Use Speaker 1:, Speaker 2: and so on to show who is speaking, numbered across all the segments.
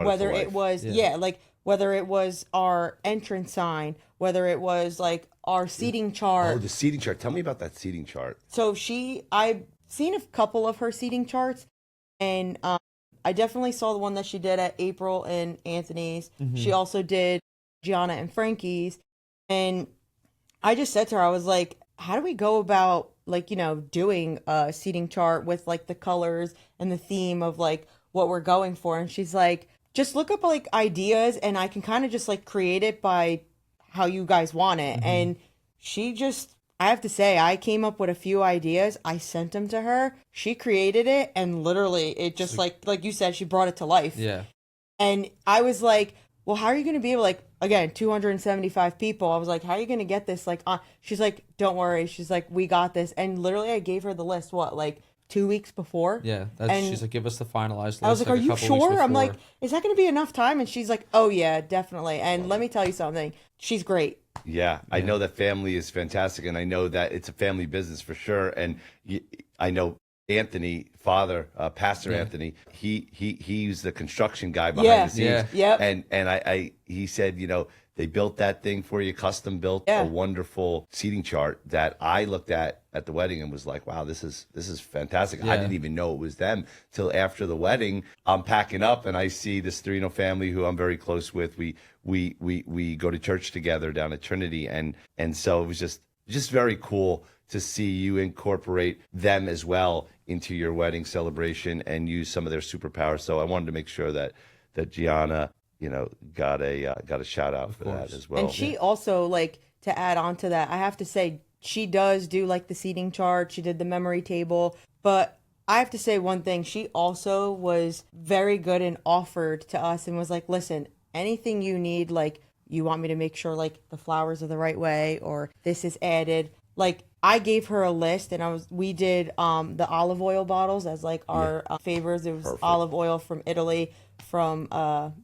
Speaker 1: whether it was like whether it was our entrance sign, whether it was like our seating
Speaker 2: Oh,
Speaker 1: chart.
Speaker 2: the seating chart. Tell me about that seating chart.
Speaker 1: So I've seen a couple of her seating charts, and I definitely saw the one that she did at April and Anthony's. She also did Gianna and Frankie's, and I just said to her, I was like, how do we go about like, doing a seating chart with like the colors and the theme of like what we're going for? And she's like, just look up like ideas and I can kind of just like create it by how you guys want it. And she just, I have to say, I came up with a few ideas. I sent them to her. She created it and literally it just like you said, she brought it to life.
Speaker 3: Yeah.
Speaker 1: And I was like, well, how are you going to be able, like, again, 275 people. I was like, how are you going to get this? Like, she's like, don't worry. She's like, we got this. And literally, I gave her the list, what, like 2 weeks before?
Speaker 3: Yeah. She's like, give us the finalized list.
Speaker 1: I was like, are you sure? I'm like, is that going to be enough time? And she's like, oh, yeah, definitely. And let me tell you something. She's great.
Speaker 2: Yeah, I know that family is fantastic, and I know that it's a family business for sure. And I know Anthony, Pastor Anthony, he's the construction guy behind the scenes.
Speaker 1: Yeah.
Speaker 2: And he said, they built that thing for you, custom built a wonderful seating chart that I looked at the wedding and was like, wow, this is fantastic. I didn't even know it was them till after the wedding. I'm packing up and I see this Storino family who I'm very close with. We go to church together down at Trinity, and so it was just very cool to see you incorporate them as well into your wedding celebration and use some of their superpowers. So I wanted to make sure that Gianna, got a shout out for that as well.
Speaker 1: And she also, like, to add on to that, I have to say she does do like the seating chart. She did the memory table, but I have to say one thing. She also was very good and offered to us and was like, listen, anything you need, like you want me to make sure like the flowers are the right way or this is added. Like I gave her a list and we did the olive oil bottles as like our favors. It was olive oil from Italy from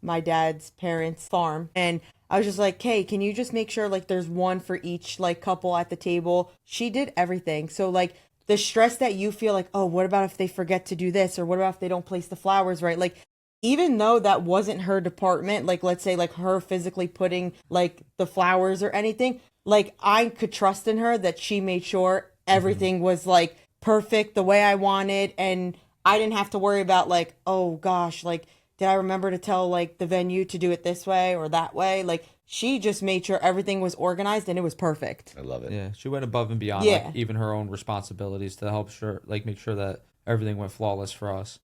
Speaker 1: my dad's parents' farm. And I was just like, hey, can you just make sure like there's one for each like couple at the table? She did everything. So like the stress that you feel like, oh, what about if they forget to do this? Or what about if they don't place the flowers right? Like even though that wasn't her department, like let's say like her physically putting like the flowers or anything, like I could trust in her that she made sure everything was like perfect the way I wanted. And I didn't have to worry about like, oh gosh, like, did I remember to tell like the venue to do it this way or that way? Like she just made sure everything was organized and it was perfect.
Speaker 2: I love it.
Speaker 3: Yeah. She went above and beyond like even her own responsibilities to make sure that everything went flawless for us.